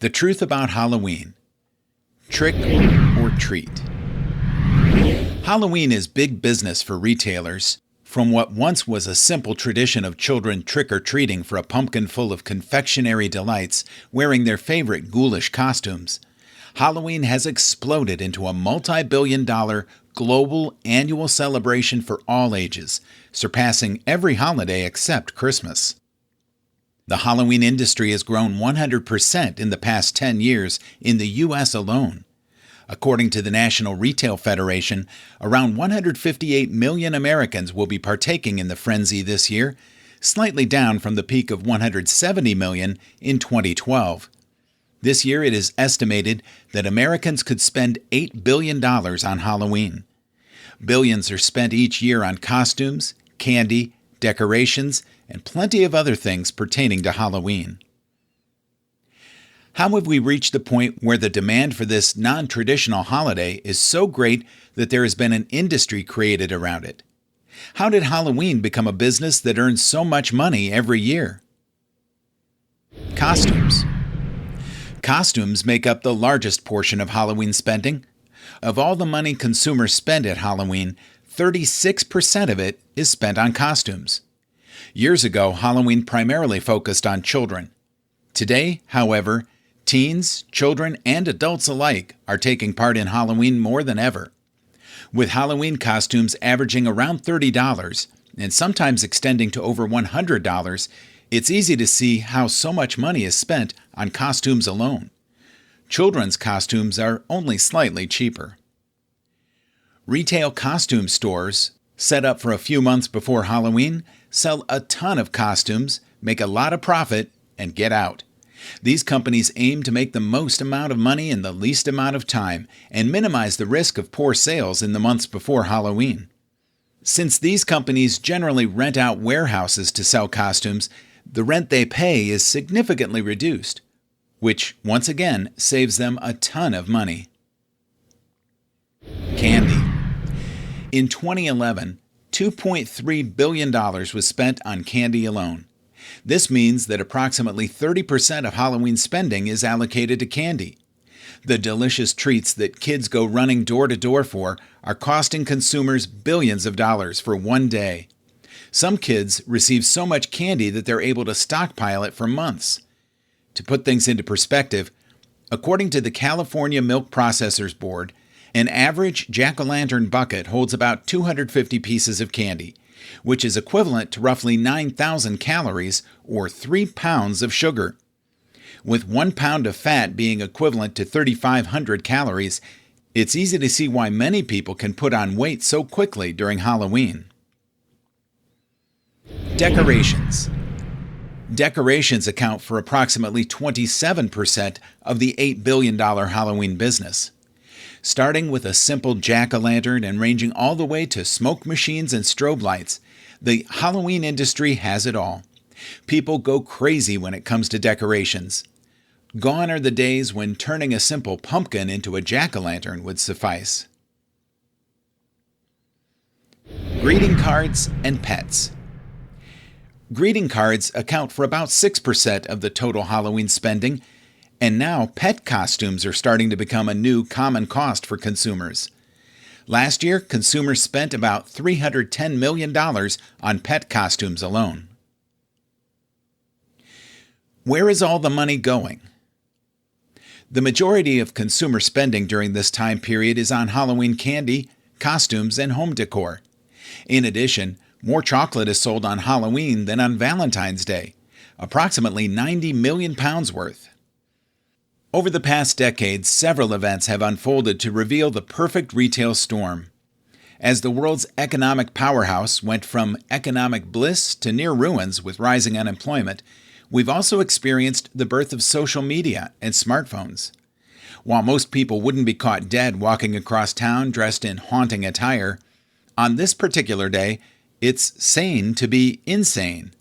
The truth about Halloween. Trick or treat. Halloween is big business for retailers. From what once was a simple tradition of children trick-or-treating for a pumpkin full of confectionery delights, wearing their favorite ghoulish costumes, Halloween has exploded into a multi-billion-dollar global annual celebration for all ages, surpassing every holiday except Christmas. The Halloween industry has grown 100% in the past 10 years in the U.S. alone. According to the National Retail Federation, around 158 million Americans will be partaking in the frenzy this year, slightly down from the peak of 170 million in 2012. This year it is estimated that Americans could spend $8 billion on Halloween. Billions are spent each year on costumes, candy, decorations, and plenty of other things pertaining to Halloween. How have we reached the point where the demand for this non-traditional holiday is so great that there has been an industry created around it? How did Halloween become a business that earns so much money every year? Costumes. Costumes make up the largest portion of Halloween spending. Of all the money consumers spend at Halloween, 36% of it is spent on costumes. Years ago, Halloween primarily focused on children. Today, however, teens, children, and adults alike are taking part in Halloween more than ever. With Halloween costumes averaging around $30 and sometimes extending to over $100, it's easy to see how so much money is spent on costumes alone. Children's costumes are only slightly cheaper. Retail costume stores, set up for a few months before Halloween, sell a ton of costumes, make a lot of profit, and get out. These companies aim to make the most amount of money in the least amount of time and minimize the risk of poor sales in the months before Halloween. Since these companies generally rent out warehouses to sell costumes, the rent they pay is significantly reduced, which once again saves them a ton of money. Candy. In 2011, $2.3 billion was spent on candy alone. This means that approximately 30% of Halloween spending is allocated to candy. The delicious treats that kids go running door to door for are costing consumers billions of dollars for one day. Some kids receive so much candy that they're able to stockpile it for months. To put things into perspective, according to the California Milk Processors Board, an average jack-o'-lantern bucket holds about 250 pieces of candy, which is equivalent to roughly 9,000 calories or 3 pounds of sugar. With 1 pound of fat being equivalent to 3,500 calories, it's easy to see why many people can put on weight so quickly during Halloween. Decorations. Decorations account for approximately 27% of the $8 billion Halloween business. Starting with a simple jack-o'-lantern and ranging all the way to smoke machines and strobe lights, the Halloween industry has it all. People go crazy when it comes to decorations. Gone are the days when turning a simple pumpkin into a jack-o'-lantern would suffice. Greeting cards and pets. Greeting cards account for about 6% of the total Halloween spending, and now pet costumes are starting to become a new common cost for consumers. Last year, consumers spent about $310 million on pet costumes alone. Where is all the money going? The majority of consumer spending during this time period is on Halloween candy, costumes, and home decor. In addition, more chocolate is sold on Halloween than on Valentine's Day, approximately 90 million pounds worth. Over the past decade, several events have unfolded to reveal the perfect retail storm. As the world's economic powerhouse went from economic bliss to near ruins with rising unemployment, we've also experienced the birth of social media and smartphones. While most people wouldn't be caught dead walking across town dressed in haunting attire, on this particular day, it's sane to be insane.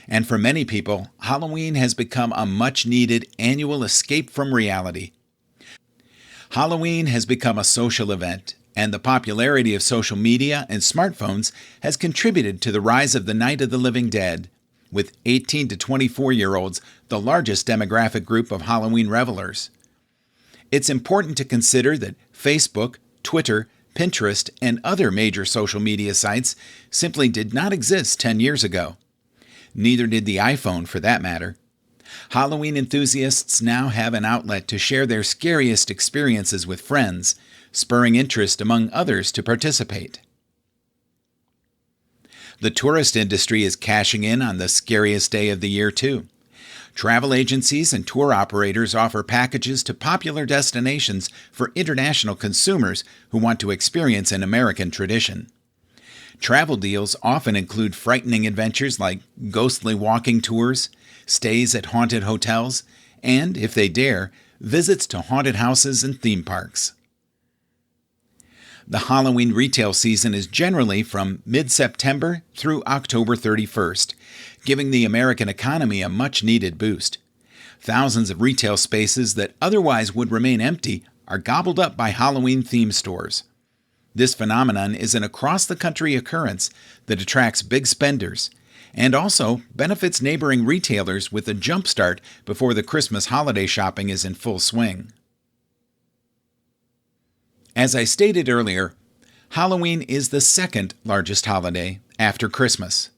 And for many people, Halloween has become a much-needed annual escape from reality. Halloween has become a social event, and the popularity of social media and smartphones has contributed to the rise of the Night of the Living Dead, with 18 to 24-year-olds the largest demographic group of Halloween revelers. It's important to consider that Facebook, Twitter, Pinterest, and other major social media sites simply did not exist 10 years ago. Neither did the iPhone, for that matter. Halloween enthusiasts now have an outlet to share their scariest experiences with friends, spurring interest among others to participate. The tourist industry is cashing in on the scariest day of the year, too. Travel agencies and tour operators offer packages to popular destinations for international consumers who want to experience an American tradition. Travel deals often include frightening adventures like ghostly walking tours, stays at haunted hotels, and, if they dare, visits to haunted houses and theme parks. The Halloween retail season is generally from mid-September through October 31st, giving the American economy a much-needed boost. Thousands of retail spaces that otherwise would remain empty are gobbled up by Halloween-themed stores. This phenomenon is an across-the-country occurrence that attracts big spenders and also benefits neighboring retailers with a jump start before the Christmas holiday shopping is in full swing. As I stated earlier, Halloween is the second largest holiday after Christmas.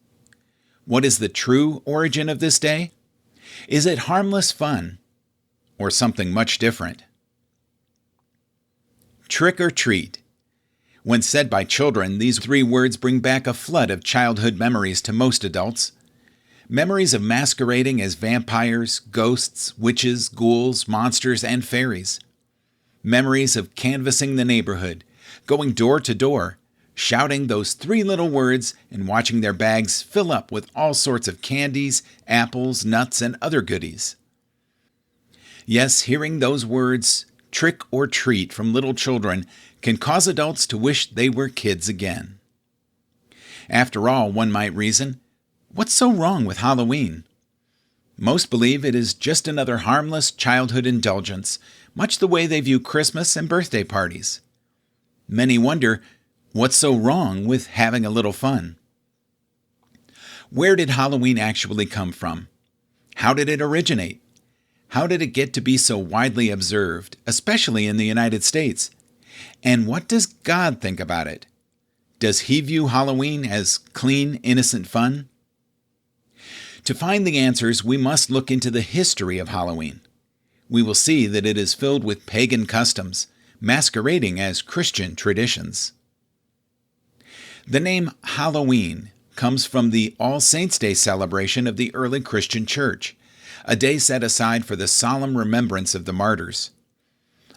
What is the true origin of this day? Is it harmless fun or something much different? Trick or treat. When said by children, these three words bring back a flood of childhood memories to most adults. Memories of masquerading as vampires, ghosts, witches, ghouls, monsters, and fairies. Memories of canvassing the neighborhood, going door to door, shouting those three little words and watching their bags fill up with all sorts of candies, apples, nuts, and other goodies. Yes, hearing those words, trick or treat, from little children can cause adults to wish they were kids again. After all, one might reason, what's so wrong with Halloween? Most believe it is just another harmless childhood indulgence, much the way they view Christmas and birthday parties. Many wonder, what's so wrong with having a little fun? Where did Halloween actually come from? How did it originate? How did it get to be so widely observed, especially in the United States? And what does God think about it? Does he view Halloween as clean, innocent fun? To find the answers, we must look into the history of Halloween. We will see that it is filled with pagan customs, masquerading as Christian traditions. The name Halloween comes from the All Saints' Day celebration of the early Christian church, a day set aside for the solemn remembrance of the martyrs.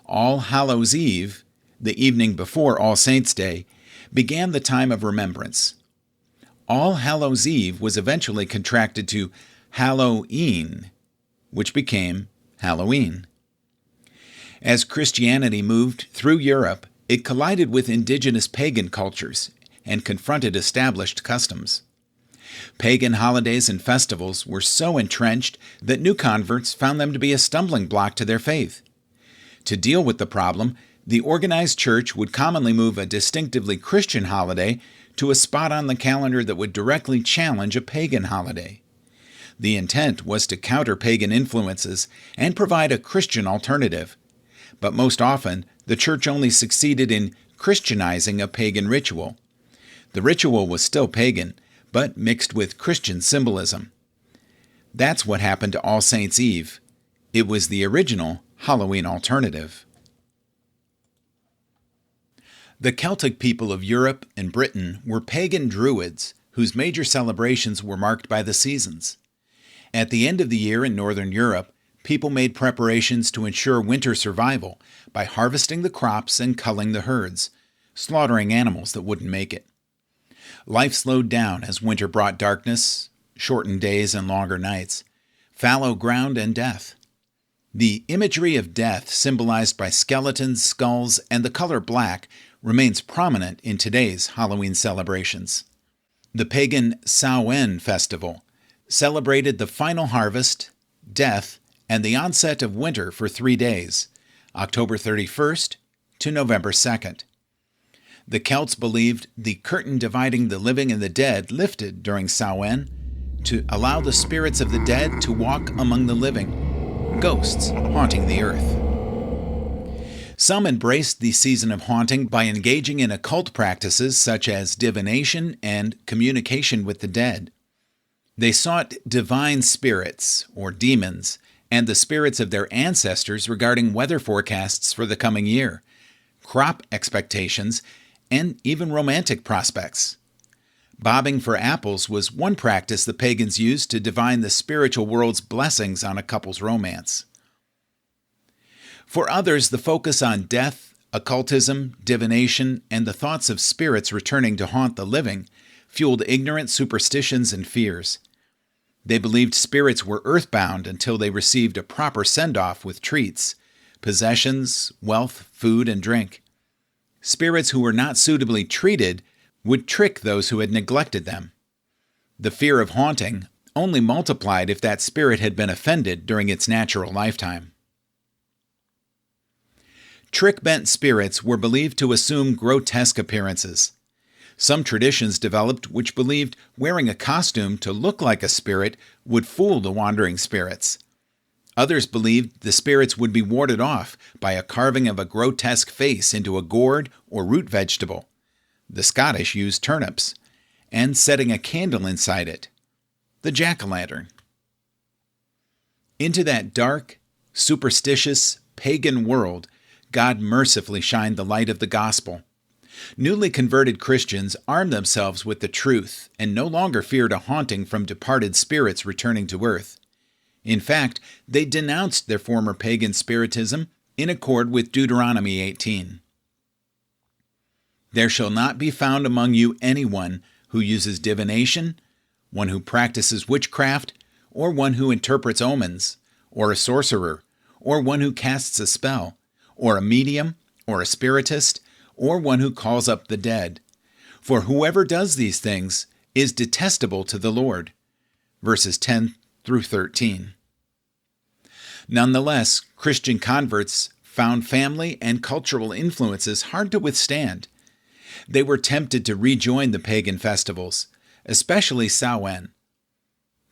All Hallows' Eve, the evening before All Saints' Day, began the time of remembrance. All Hallows' Eve was eventually contracted to Halloween, which became Halloween. As Christianity moved through Europe, it collided with indigenous pagan cultures and confronted established customs. Pagan holidays and festivals were so entrenched that new converts found them to be a stumbling block to their faith. To deal with the problem, the organized church would commonly move a distinctively Christian holiday to a spot on the calendar that would directly challenge a pagan holiday. The intent was to counter pagan influences and provide a Christian alternative. But most often, the church only succeeded in Christianizing a pagan ritual. The ritual was still pagan, but mixed with Christian symbolism. That's what happened to All Saints' Eve. It was the original Halloween alternative. The Celtic people of Europe and Britain were pagan druids whose major celebrations were marked by the seasons. At the end of the year in Northern Europe, people made preparations to ensure winter survival by harvesting the crops and culling the herds, slaughtering animals that wouldn't make it. Life slowed down as winter brought darkness, shortened days and longer nights, fallow ground and death. The imagery of death, symbolized by skeletons, skulls, and the color black, remains prominent in today's Halloween celebrations. The pagan Samhain festival celebrated the final harvest, death, and the onset of winter for 3 days, October 31st to November 2nd. The Celts believed the curtain dividing the living and the dead lifted during Samhain, to allow the spirits of the dead to walk among the living, ghosts haunting the earth. Some embraced the season of haunting by engaging in occult practices such as divination and communication with the dead. They sought divine spirits, or demons, and the spirits of their ancestors regarding weather forecasts for the coming year, crop expectations, and even romantic prospects. Bobbing for apples was one practice the pagans used to divine the spiritual world's blessings on a couple's romance. For others, the focus on death, occultism, divination, and the thoughts of spirits returning to haunt the living fueled ignorant superstitions and fears. They believed spirits were earthbound until they received a proper send-off with treats, possessions, wealth, food, and drink. Spirits who were not suitably treated would trick those who had neglected them. The fear of haunting only multiplied if that spirit had been offended during its natural lifetime. Trick-bent spirits were believed to assume grotesque appearances. Some traditions developed which believed wearing a costume to look like a spirit would fool the wandering spirits. Others believed the spirits would be warded off by a carving of a grotesque face into a gourd or root vegetable. The Scottish used turnips, and setting a candle inside it, the jack-o'-lantern. Into that dark, superstitious, pagan world, God mercifully shined the light of the gospel. Newly converted Christians armed themselves with the truth and no longer feared a haunting from departed spirits returning to earth. In fact, they denounced their former pagan spiritism in accord with Deuteronomy 18. There shall not be found among you anyone who uses divination, one who practices witchcraft, or one who interprets omens, or a sorcerer, or one who casts a spell, or a medium, or a spiritist, or one who calls up the dead. For whoever does these things is detestable to the Lord. Verses 10 through 13. Nonetheless, Christian converts found family and cultural influences hard to withstand. They were tempted to rejoin the pagan festivals, especially Samhain.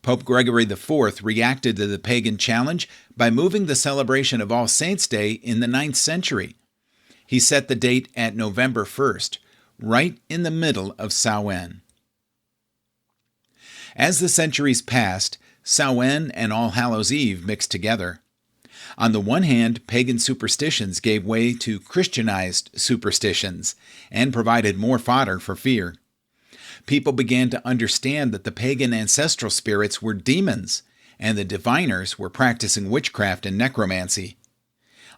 Pope Gregory IV reacted to the pagan challenge by moving the celebration of All Saints' Day in the 9th century. He set the date at November 1st, right in the middle of Samhain. As the centuries passed, Samhain and All Hallows' Eve mixed together. On the one hand, pagan superstitions gave way to Christianized superstitions and provided more fodder for fear. People began to understand that the pagan ancestral spirits were demons, and the diviners were practicing witchcraft and necromancy.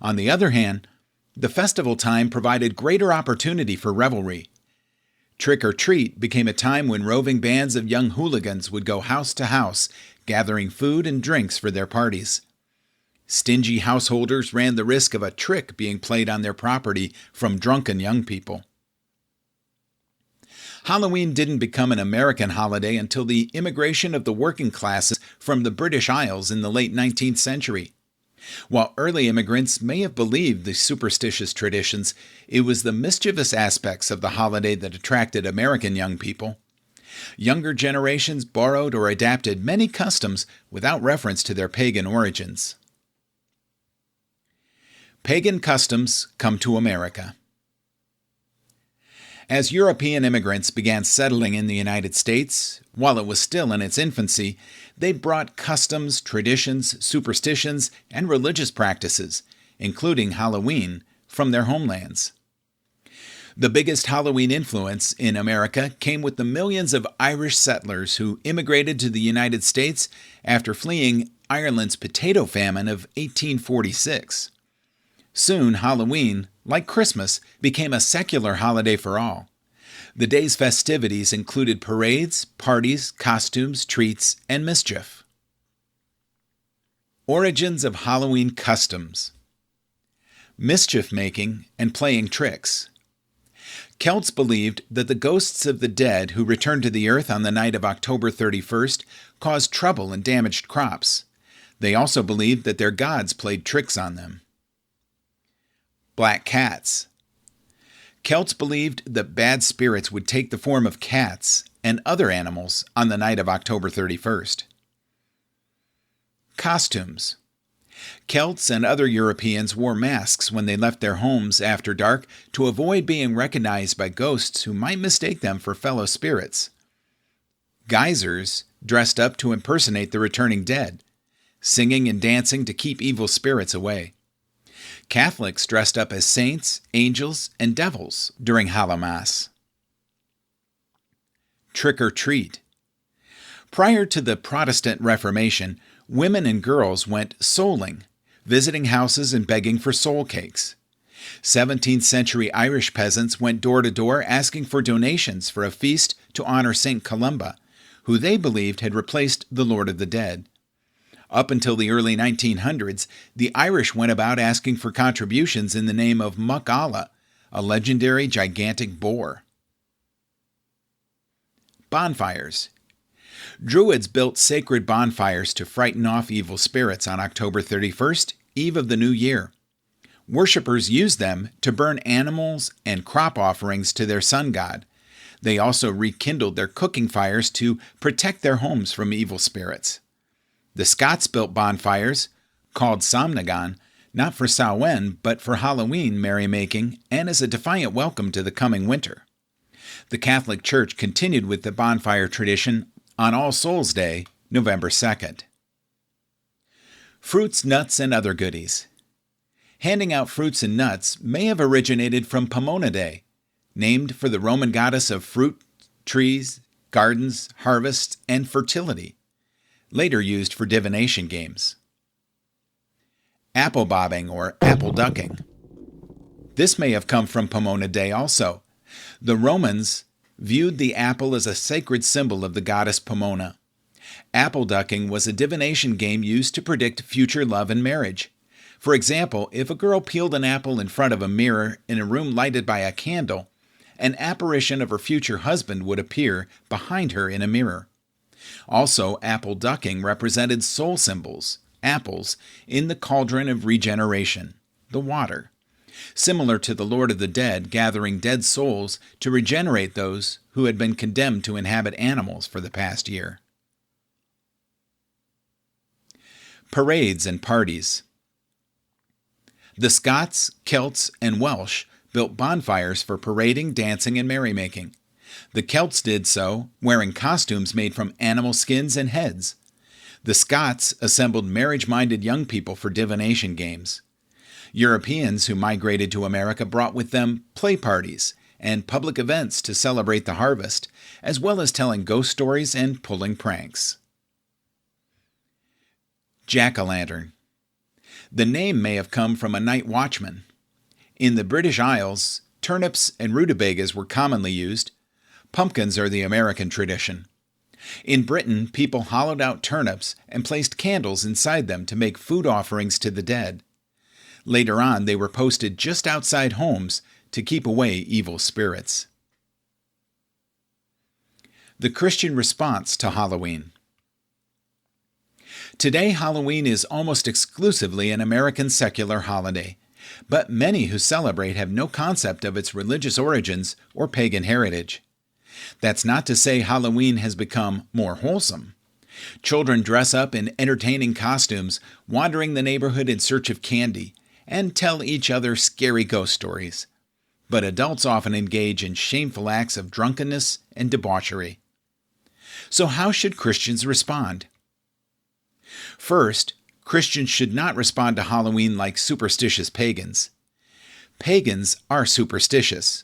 On the other hand, the festival time provided greater opportunity for revelry. Trick or treat became a time when roving bands of young hooligans would go house to house, gathering food and drinks for their parties. Stingy householders ran the risk of a trick being played on their property from drunken young people. Halloween didn't become an American holiday until the immigration of the working classes from the British Isles in the late 19th century. While early immigrants may have believed the superstitious traditions, it was the mischievous aspects of the holiday that attracted American young people. Younger generations borrowed or adapted many customs without reference to their pagan origins. Pagan customs come to America. As European immigrants began settling in the United States, while it was still in its infancy, they brought customs, traditions, superstitions, and religious practices, including Halloween, from their homelands. The biggest Halloween influence in America came with the millions of Irish settlers who immigrated to the United States after fleeing Ireland's potato famine of 1846. Soon, Halloween, like Christmas, became a secular holiday for all. The day's festivities included parades, parties, costumes, treats, and mischief. Origins of Halloween customs. Mischief-making and playing tricks. Celts believed that the ghosts of the dead who returned to the earth on the night of October 31st caused trouble and damaged crops. They also believed that their gods played tricks on them. Black cats. Celts believed that bad spirits would take the form of cats and other animals on the night of October 31st. Costumes. Celts and other Europeans wore masks when they left their homes after dark to avoid being recognized by ghosts who might mistake them for fellow spirits. Geysers dressed up to impersonate the returning dead, singing and dancing to keep evil spirits away. Catholics dressed up as saints, angels, and devils during Hallowmass. Trick or treat. Prior to the Protestant Reformation, women and girls went souling, visiting houses and begging for soul cakes. 17th century Irish peasants went door to door asking for donations for a feast to honor St. Columba, who they believed had replaced the Lord of the Dead. Up until the early 1900s, the Irish went about asking for contributions in the name of Muck Allah, a legendary gigantic boar. Bonfires. Druids built sacred bonfires to frighten off evil spirits on October 31st, eve of the new year. Worshippers used them to burn animals and crop offerings to their sun god. They also rekindled their cooking fires to protect their homes from evil spirits. The Scots built bonfires, called Samhain, not for Samhain, but for Halloween merrymaking and as a defiant welcome to the coming winter. The Catholic Church continued with the bonfire tradition on All Souls' Day, November 2nd. Fruits, nuts, and other goodies. Handing out fruits and nuts may have originated from Pomona Day, named for the Roman goddess of fruit, trees, gardens, harvests, and fertility, later used for divination games. Apple bobbing or apple ducking. This may have come from Pomona Day also. The Romans viewed the apple as a sacred symbol of the goddess Pomona. Apple ducking was a divination game used to predict future love and marriage. For example, if a girl peeled an apple in front of a mirror in a room lighted by a candle, an apparition of her future husband would appear behind her in a mirror. Also, apple ducking represented soul symbols, apples, in the cauldron of regeneration, the water, similar to the Lord of the Dead gathering dead souls to regenerate those who had been condemned to inhabit animals for the past year. Parades and parties. The Scots, Celts, and Welsh built bonfires for parading, dancing, and merrymaking. The Celts did so, wearing costumes made from animal skins and heads. The Scots assembled marriage-minded young people for divination games. Europeans who migrated to America brought with them play parties and public events to celebrate the harvest, as well as telling ghost stories and pulling pranks. Jack-o'-lantern. The name may have come from a night watchman. In the British Isles, turnips and rutabagas were commonly used. Pumpkins are the American tradition. In Britain, people hollowed out turnips and placed candles inside them to make food offerings to the dead. Later on, they were posted just outside homes to keep away evil spirits. The Christian response to Halloween. Today, Halloween is almost exclusively an American secular holiday, but many who celebrate have no concept of its religious origins or pagan heritage. That's not to say Halloween has become more wholesome. Children dress up in entertaining costumes, wandering the neighborhood in search of candy, and tell each other scary ghost stories. But adults often engage in shameful acts of drunkenness and debauchery. So how should Christians respond? First, Christians should not respond to Halloween like superstitious pagans. Pagans are superstitious.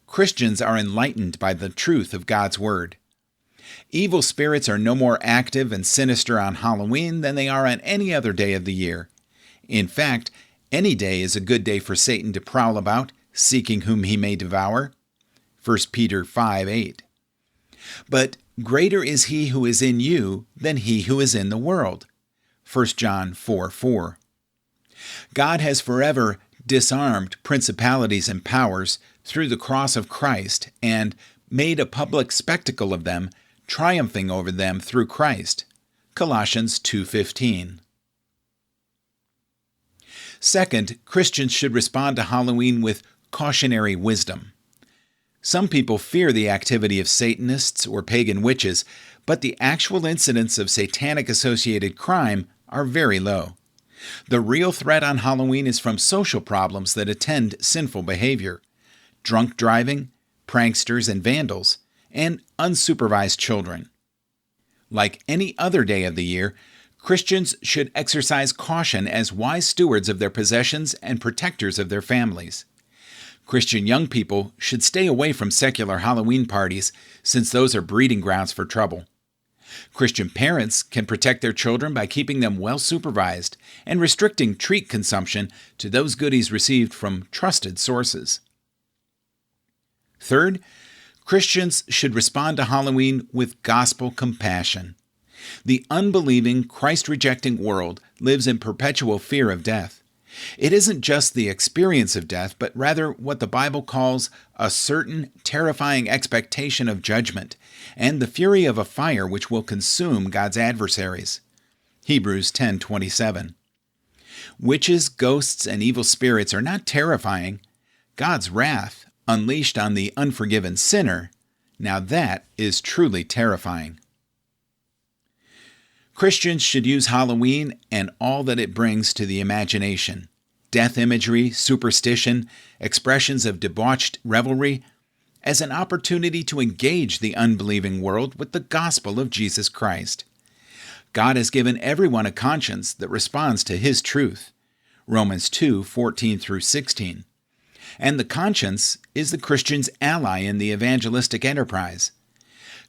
Christians are enlightened by the truth of God's Word. Evil spirits are no more active and sinister on Halloween than they are on any other day of the year. In fact, any day is a good day for Satan to prowl about, seeking whom he may devour. 1 Peter 5:8. But greater is he who is in you than he who is in the world. 1 John 4:4. God has forever disarmed principalities and powers through the cross of Christ and made a public spectacle of them, triumphing over them through Christ. Colossians 2:15. Second, Christians should respond to Halloween with cautionary wisdom. Some people fear the activity of Satanists or pagan witches, but the actual incidents of satanic-associated crime are very low. The real threat on Halloween is from social problems that attend sinful behavior: drunk driving, pranksters and vandals, and unsupervised children. Like any other day of the year, Christians should exercise caution as wise stewards of their possessions and protectors of their families. Christian young people should stay away from secular Halloween parties, since those are breeding grounds for trouble. Christian parents can protect their children by keeping them well supervised and restricting treat consumption to those goodies received from trusted sources. Third, Christians should respond to Halloween with gospel compassion. The unbelieving, Christ-rejecting world lives in perpetual fear of death. It isn't just the experience of death, but rather what the Bible calls a certain terrifying expectation of judgment and the fury of a fire which will consume God's adversaries. Hebrews 10:27. Witches, ghosts, and evil spirits are not terrifying. God's wrath, unleashed on the unforgiven sinner, now that is truly terrifying. Christians should use Halloween and all that it brings to the imagination: death imagery, superstition, expressions of debauched revelry, as an opportunity to engage the unbelieving world with the gospel of Jesus Christ. God has given everyone a conscience that responds to His truth. Romans 2:14-16. And the conscience is the Christian's ally in the evangelistic enterprise.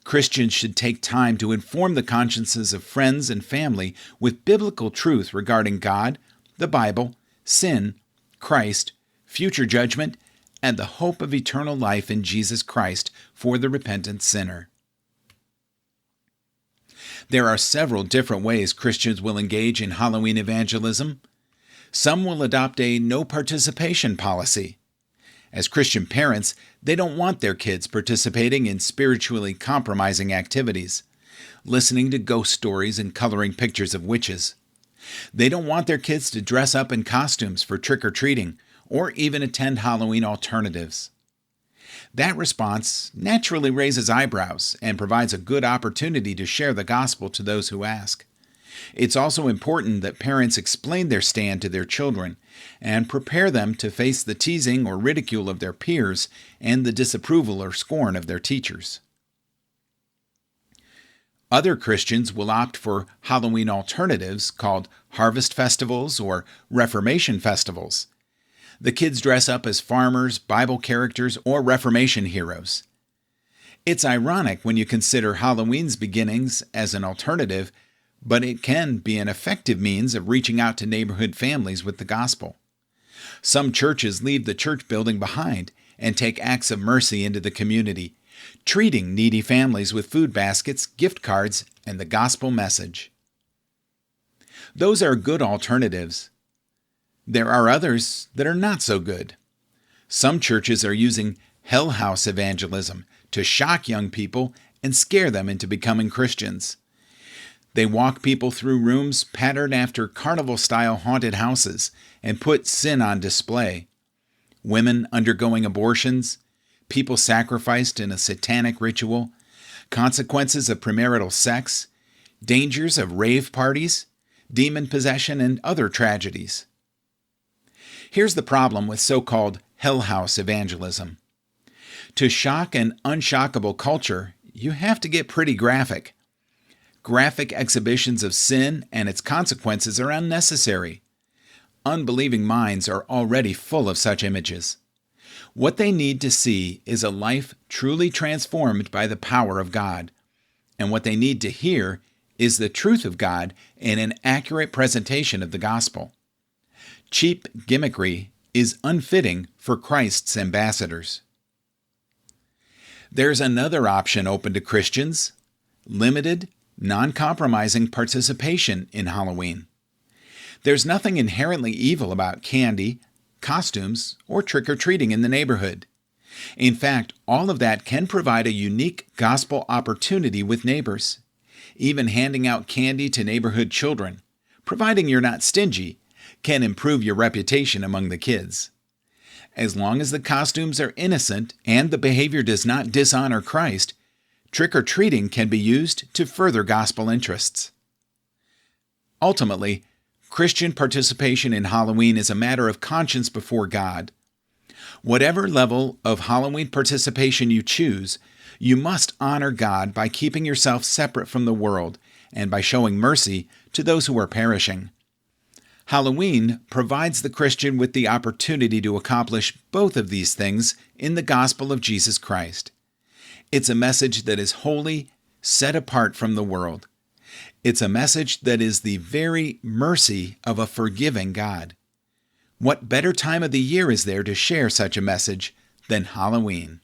Christians should take time to inform the consciences of friends and family with biblical truth regarding God, the Bible, sin, Christ, future judgment, and the hope of eternal life in Jesus Christ for the repentant sinner. There are several different ways Christians will engage in Halloween evangelism. Some will adopt a no participation policy. As Christian parents, they don't want their kids participating in spiritually compromising activities, listening to ghost stories and coloring pictures of witches. They don't want their kids to dress up in costumes for trick-or-treating or even attend Halloween alternatives. That response naturally raises eyebrows and provides a good opportunity to share the gospel to those who ask. It's also important that parents explain their stand to their children and prepare them to face the teasing or ridicule of their peers and the disapproval or scorn of their teachers. Other Christians will opt for Halloween alternatives called harvest festivals or Reformation festivals. The kids dress up as farmers, Bible characters, or Reformation heroes. It's ironic when you consider Halloween's beginnings as an alternative, but it can be an effective means of reaching out to neighborhood families with the gospel. Some churches leave the church building behind and take acts of mercy into the community, treating needy families with food baskets, gift cards, and the gospel message. Those are good alternatives. There are others that are not so good. Some churches are using hell house evangelism to shock young people and scare them into becoming Christians. They walk people through rooms patterned after carnival-style haunted houses and put sin on display. Women undergoing abortions, people sacrificed in a satanic ritual, consequences of premarital sex, dangers of rave parties, demon possession, and other tragedies. Here's the problem with so-called hell house evangelism. To shock an unshockable culture, you have to get pretty graphic. Graphic exhibitions of sin and its consequences are unnecessary. Unbelieving minds are already full of such images. What they need to see is a life truly transformed by the power of God. And what they need to hear is the truth of God in an accurate presentation of the gospel. Cheap gimmickry is unfitting for Christ's ambassadors. There's another option open to Christians: limited, non-compromising participation in Halloween. There's nothing inherently evil about candy, costumes, or trick-or-treating in the neighborhood. In fact, all of that can provide a unique gospel opportunity with neighbors. Even handing out candy to neighborhood children, providing you're not stingy, can improve your reputation among the kids. As long as the costumes are innocent and the behavior does not dishonor Christ, trick-or-treating can be used to further gospel interests. Ultimately, Christian participation in Halloween is a matter of conscience before God. Whatever level of Halloween participation you choose, you must honor God by keeping yourself separate from the world and by showing mercy to those who are perishing. Halloween provides the Christian with the opportunity to accomplish both of these things in the gospel of Jesus Christ. It's a message that is holy, set apart from the world. It's a message that is the very mercy of a forgiving God. What better time of the year is there to share such a message than Halloween?